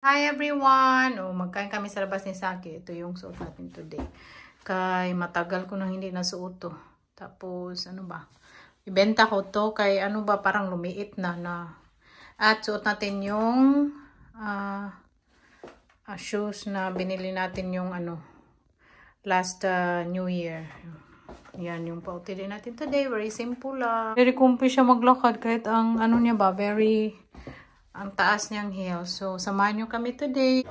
Hi everyone! Magkain kami sa labas ni Saki. Ito yung suot natin today. Kay matagal ko nang hindi nasuot to. Tapos ano ba? Ibenta ko to kay ano ba parang lumiit na. At suot natin yung shoes na binili natin yung last New Year. Yan yung pauti din natin today. Very simple lang. Very comfy siya maglakad kahit ang ano niya ba ang taas niyang heels. So, samahan niyo kami today.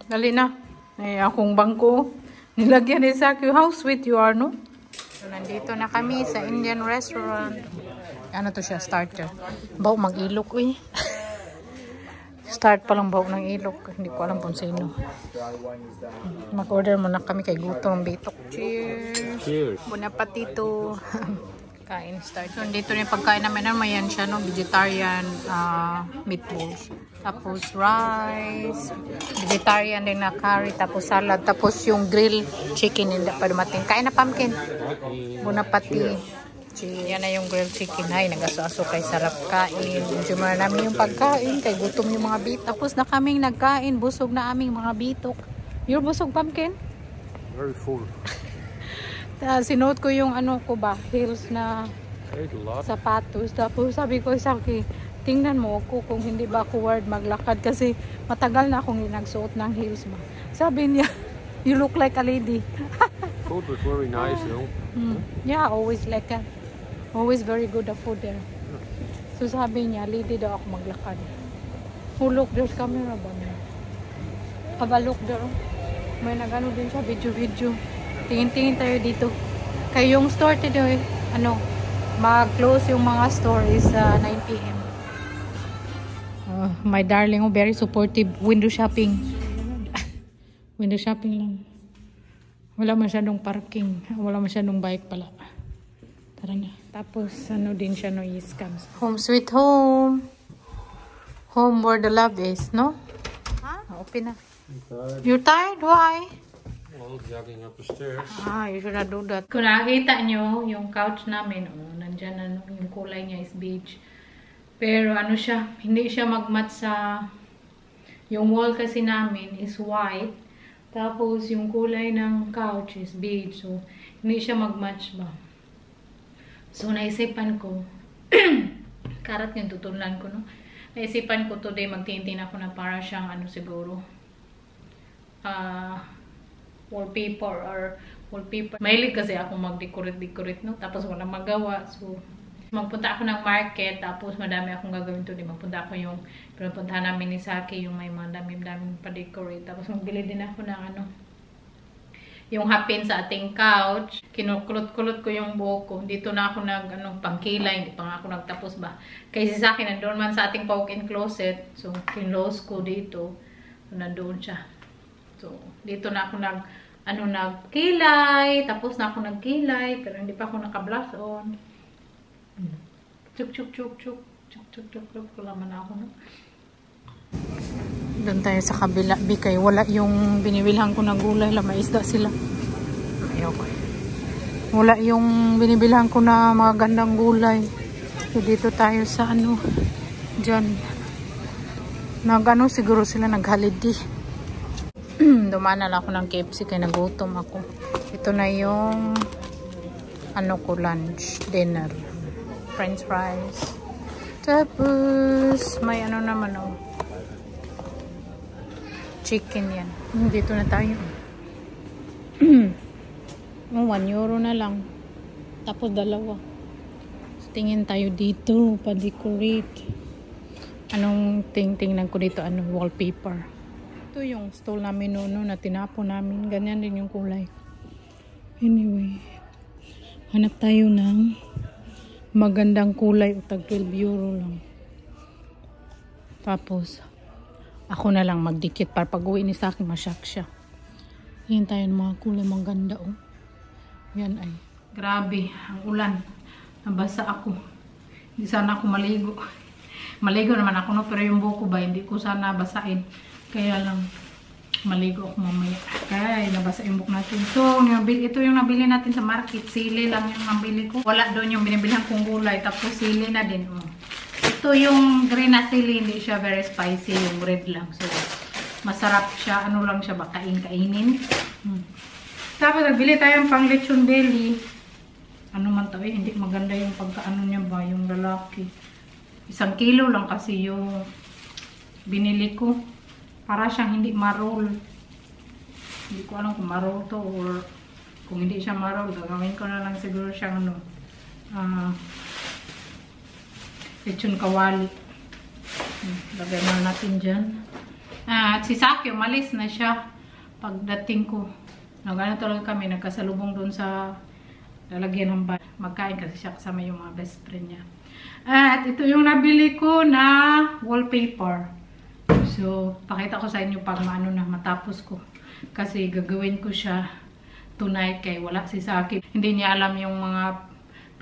Dali na. Akong bangko. Nilagyan ni Saki. How sweet you are, no? So, nandito na kami sa Indian restaurant. Ano to siya? Starter. Baw mag-ilok, uy. Start pa lang baw ng ilok. Hindi ko alam kung sino. Mag-order muna kami kay Gutong Bitok. Cheers! Cheers! Bon appetito! Kain start. So, dito rin pagkain namin na mayan siya, no? Vegetarian meatballs. Tapos rice. Vegetarian din na curry. Tapos salad. Tapos yung grill chicken hindi pa dumating. Kain na pumpkin. Bunapati. Yan na yung grilled chicken. Ay, nagasaso kay sarap kain. Medyo na namin yung pagkain. Kay gutom yung mga bitok. Tapos na kaming nagkain. Busog na aming mga bitok. You're busog, pumpkin? Very full. Sinuot ko yung heels na sapatos. Tapos sabi ko sa akin, tingnan mo ako kung hindi ba ako word maglakad kasi matagal na akong nagsuot ng heels ba. Sabi niya, you look like a lady. Food was very nice, though. Yeah, always like that. Always very good at food there. So sabi niya, lady daw ako maglakad. Oh look, there's camera ba niya? Look there. May nagano din siya, video. Tingin-tingin tayo dito. Kaya yung store today, mag-close yung mga stores sa 9 PM. My darling, very supportive. Window shopping. Window shopping lang. Wala masyadong parking. Wala masyadong bike pala. Tara na. Tapos, din siya, no, scams. Home sweet home. Home where the love is, no? Open na. You're tired? Why? Well, jogging up the stairs. You should not do that. Kung nakikita nyo, yung couch namin, nandyan yung kulay niya is beige. Pero siya, hindi siya mag-match sa, yung wall kasi namin is white. Tapos yung kulay ng couch is beige. So, hindi siya mag-match ba. So, naisipan ko, karat yung tutulan ko, no? Naisipan ko today, magtintin ako na para siyang, siguro, wallpaper. Mahilig kasi ako mag-decorate, no? Tapos wala magawa. So, magpunta ako ng market. Tapos madami akong gagawin today. Magpunta ako yung pinupuntahan namin ni Saki. Yung may mga daming pa-decorate. Tapos magbili din ako ng yung hapin sa ating couch. Kinukulot-kulot ko yung buhok ko. Dito na ako pangkilay. Hindi pa nga ako nagtapos ba. Kasi sa akin, nandoon man sa ating walk-in closet. So, kinlose ko dito. So, nandoon siya. So, dito na ako nagkilay. Tapos na ako nagkilay. Pero hindi pa ako naka-blush on. Chuk. Wala man ako, no? Doon tayo sa kabila. Bikay, wala yung binibilhan ko na gulay. May isda sila. Ayoko. Wala yung binibilhan ko na mga gandang gulay. So, dito tayo sa dyan. Siguro sila nag-holiday. Dumaan na lang ako ng KFC kaya nagutom ako. Ito na yung lunch, dinner. French fries. Tapos may naman chicken yan. Dito na tayo. 1 euro na lang. Tapos 2. So, tingin tayo dito. Pa-decorate. Anong tingnan ko dito? Wallpaper. Ito yung stall namin na tinapo namin. Ganyan din yung kulay. Anyway. Hanap tayo ng magandang kulay. Tag 12 euro lang. Tapos, ako na lang magdikit para pag-uwi ni Saki masyak siya. Yan tayo ng mga kulay maganda, oh. Yan ay. Grabe, ang ulan. Nabasa ako. Hindi sana ako maligo. Maligo naman ako, no? Pero yung buko ba, hindi ko sana basain. Kaya lang, maligo ako mamaya. Kaya, nabasa yung buko natin. So, ito yung nabili natin sa market. Sili lang yung nabili ko. Wala doon yung binibilhan kong gulay. Tapos, sili na din, oh. Ito yung green na sili, hindi siya very spicy, yung red lang. So, masarap siya. Ano lang siya ba? Kainin. Tapos, nagbili tayong pang lechon belly. Ano man to eh, hindi maganda yung pagkaano niya ba, yung lalaki. 1 kilo lang kasi yung binili ko. Para siyang hindi ma-roll. Hindi ko alam kung ma-roll to or kung hindi siya ma-roll, gagawin ko na lang siguro siyang ano, lechon kawali. Lagay na natin dyan. At si Saki, umalis na siya pagdating ko. Nagano talaga kami, nagkasalubong doon sa lalagyan ng bahay. Magkain kasi siya kasama yung mga best friend niya. At ito yung nabili ko na wallpaper. So, pakita ko sa inyo pag maano na matapos ko. Kasi gagawin ko siya tonight kay wala si Saki. Hindi niya alam yung mga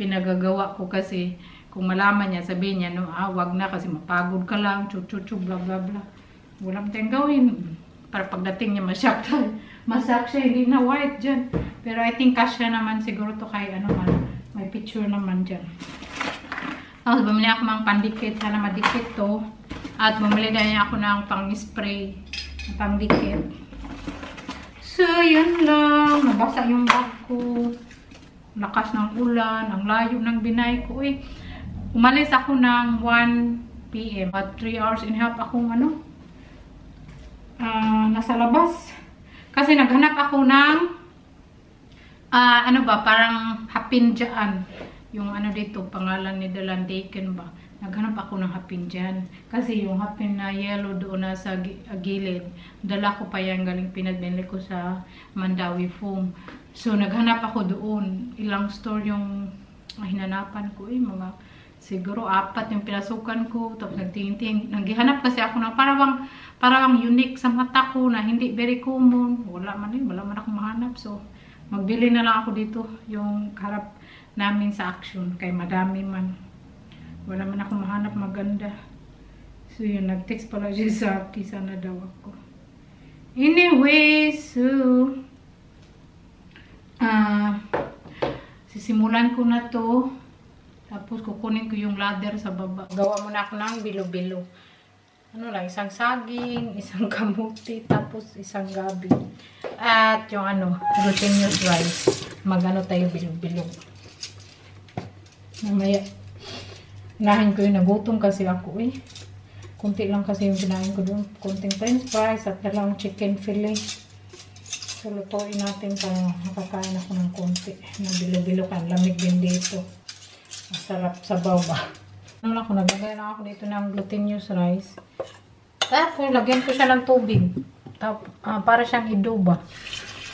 pinagagawa ko kasi kung malaman niya, sabihin niya, no, wag na kasi mapagod ka lang, chuchuchu, bla bla bla. Walang tayong gawin. Para pagdating niya, masyak tayo. Masyak siya, hindi na white dyan. Pero I think kasya naman siguro to kay ano man. May picture naman dyan. Tapos bumili ako ng pandikit. Sana madikit to. At bumili na niya ako ng pang-spray. Pang-dikit. So, yun lang. Nabasa yung bag ko. Lakas ng ulan. Ang layo ng binay ko. Umalis ako ng 1 PM. At 3 hours and a half akong ano, nasa labas. Kasi naghanap ako ng ano ba, parang hapin dyan. Yung ano dito, pangalan ni Dalandaken ba. Naghanap ako ng hapin dyan. Kasi yung hapin na yellow doon na sa gilid, dala ko pa yan galing pinadbili ko sa Mandawi Foam. So naghanap ako doon. Ilang store yung hinanapan ko. Mga siguro 4 yung pinasukan ko. Tapos nagtingin-tingin. Naghihanap kasi ako ng parang unique sa mata ko na hindi very common. Wala man akong mahanap. So, magbili na lang ako dito yung harap namin sa Action. Kay madami man. Wala man akong mahanap maganda. So, yun. Nag-text pala siya sa akin. Sana daw ako. Anyway, so, sisimulan ko na to. Tapos, kukunin ko yung ladder sa baba. Gawa muna ako ng bilo-bilo. Ano lang, isang saging, isang kamuti, tapos isang gabi. At yung ano, glutinous rice. Magano tayo bilo-bilo. Namaya, nahin ko yung nagutom kasi ako Kunti lang kasi yung kinain ko doon. Kunting french fries at dalawang chicken fillet. So, lutuin natin para makakain ako ng kunti. Na bilo-bilo kan, lamig din dito. Masarap sa bawba. Ano lang ako, naglagay lang ako dito ng glutinous rice. Tapos, lagyan ko siya ng tubig. Para siyang iduba.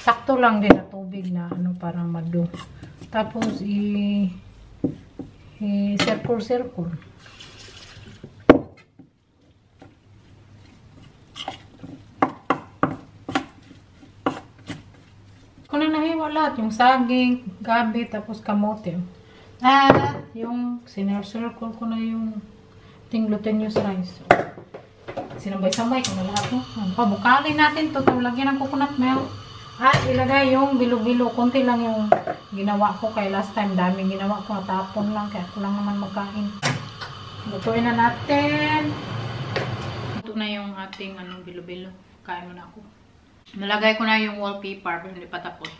Sakto lang din na tubig na ano, parang madu. Tapos, circle-circle. Kung na nahiwa lahat, yung saging, gabi, tapos kamote. At yung sinir-circle ko na yung glutinous rice. Sinambay-sambay ko na lahat. Pabukalin natin to. Lagyan ng coconut milk. At ilagay yung bilo-bilo. Kunti lang yung ginawa ko. Kaya last time daming ginawa ko. Natapon lang. Kaya ako lang naman magkain. Lutuin na natin. Ito na yung ating bilo-bilo. Kain mo na ako. Nalagay ko na yung wallpaper. Pero hindi pa tapos.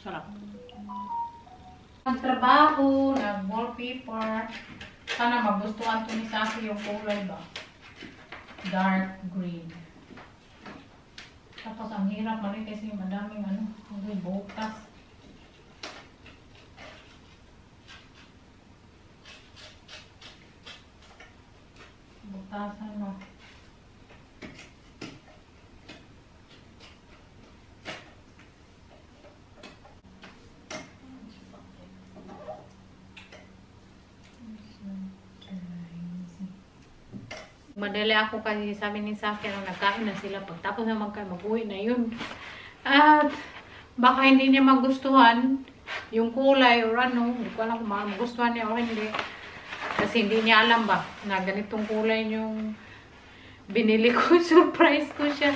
Sarap. Nagtrabaho, nag-wallpaper. Sana magustuhan to ni Saki yung kulay ba? Dark green. Tapos ang hirap man kasi madaming butas. Butasan mo. Madali ako kasi sabi ni Saki na nagkain na sila. Pagtapos na mag-uwi na yun. At baka hindi niya magustuhan yung kulay or ano. Hindi ko alam kung magustuhan niya o hindi. Kasi hindi niya alam ba na ganitong kulay yung binili ko. Surprise ko siya.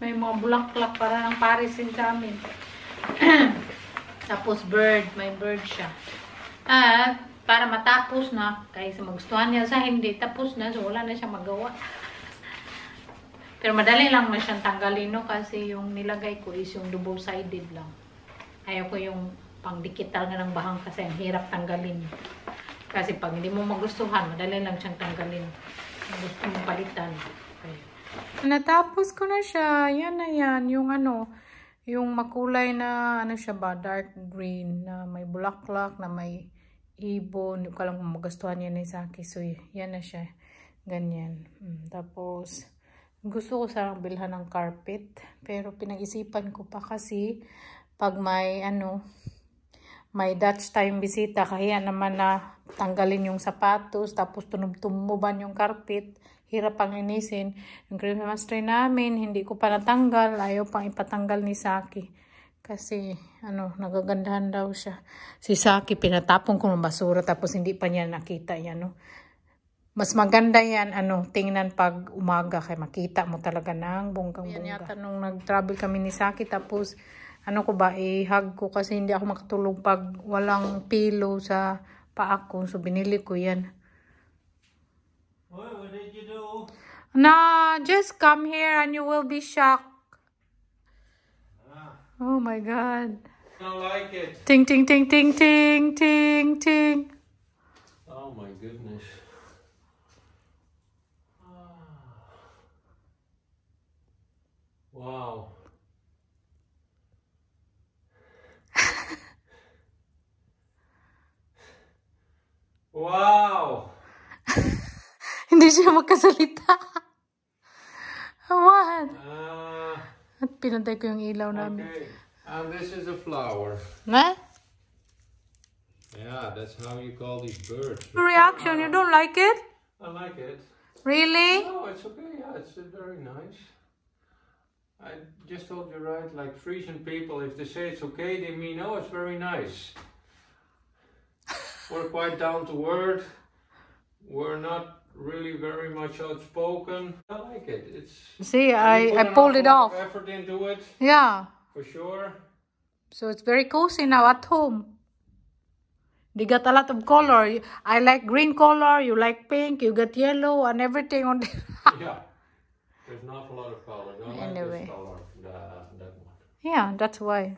May mga bulaklak para ng Paris din sa amin. Tapos bird, may bird siya. At para matapos na, kaysa magustuhan niya sa hindi, tapos na, so wala na siya magawa. Pero madali lang na siyang tanggalin, no? Kasi yung nilagay ko is yung double-sided lang. Ayaw ko yung pang-dikital na ng bahang kasi ang hirap tanggalin. Kasi pag hindi mo magustuhan, madali lang siyang tanggalin. Kung gusto mo palitan. Okay. Natapos ko na siya. Yan na yan. Yung ano, yung makulay na, ano siya ba, dark green, na may bulaklak, na may ibon. Hindi ko alam kung magustuhan yan ni Saki. So, yan na siya. Ganyan. Tapos, gusto ko sarang bilhan ng carpet. Pero pinag-isipan ko pa kasi, pag may, ano, may Dutch time bisita, kaya naman na tanggalin yung sapatos, tapos tumuban yung carpet. Hirap pang linisin. Yung Christmas tree namin, hindi ko pa natanggal. Ayaw pang ipatanggal ni Saki. Kasi, ano, nagagandahan daw siya. Si Saki, pinatapon ko ng basura, tapos hindi pa niya nakita yan, no? Mas maganda yan, ano, tingnan pag umaga, kaya makita mo talaga ng bonggang-bongga. Yan yata nung nag-travel kami ni Saki, tapos, ano ko ba, i-hug ko kasi hindi ako makatulog pag walang pillow sa paa ko. So, binili ko yan. What did you do? Nah, just come here and you will be shocked. Oh my God. I don't like it. Ting, ting, ting, ting, ting, ting, ting. Oh my goodness. Wow. Wow. Hindi siya magkasalita. What? At pinantay ko yung ilaw namin. Okay. And this is a flower. Huh? Yeah, that's how you call these birds. Reaction, you don't like it? I like it. Really? No, it's okay. Yeah, it's very nice. I just told you right, like Frisian people, if they say it's okay, they mean, oh, it's very nice. We're quite down to earth. We're not really very much outspoken. I like it. It's See, I pulled it off. Effort into it. Yeah. For sure. So it's very cozy now at home. They got a lot of color. I like green color. You like pink. You got yellow and everything on there. Yeah. There's not a lot of color. No, I like Anyway. this color. That one. Yeah, that's why.